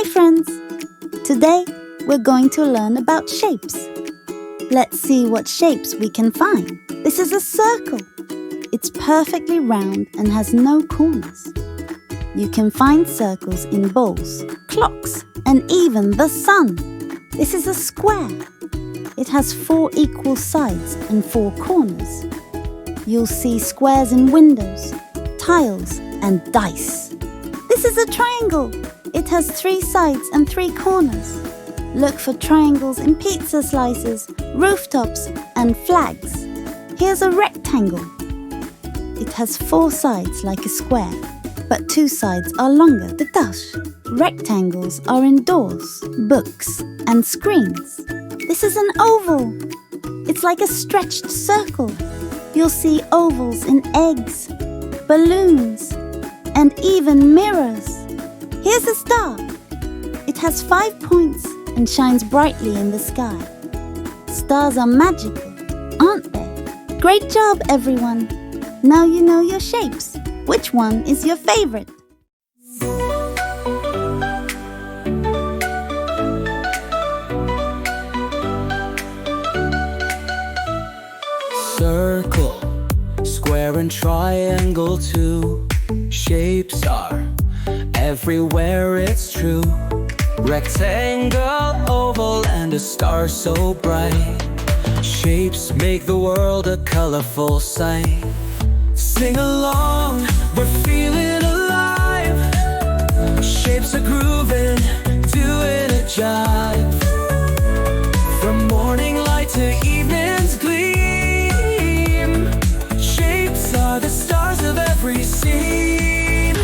friends! Today we're going to learn about shapes. Let's see what shapes we can find. This is a circle. It's perfectly round and has no corners. You can find circles in balls, clocks, and even the sun. This is a square. It has 4 equal sides and 4 corners. You'll see squares in windows, tiles, and dice. This is a triangle. It has 3 sides and 3 corners. Look for triangles in pizza slices, rooftops, and flags. Here's a rectangle. It has 4 sides like a square, but 2 sides are longer. Gosh! Rectangles are in doors, books, and screens. This is an oval. It's like a stretched circle. You'll see ovals in eggs, balloons, and even mirrors. Here's a star. It has 5 points and shines brightly in the sky. Stars are magical, aren't they? Great job, everyone! Now you know your shapes. Which one is your favorite? Circle, square and triangle too. Shapes are everywhere, it's true. Rectangle, oval, and a star so bright. Shapes make the world a colorful sight. Sing along, we're feeling alive. Shapes are grooving, doing a jive. From morning light to evening's gleam, shapes are the stars of every scene.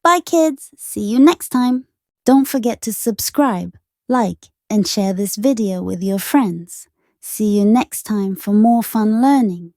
Bye, kids! See you next time! Don't forget to subscribe, like, and share this video with your friends. See you next time for more fun learning.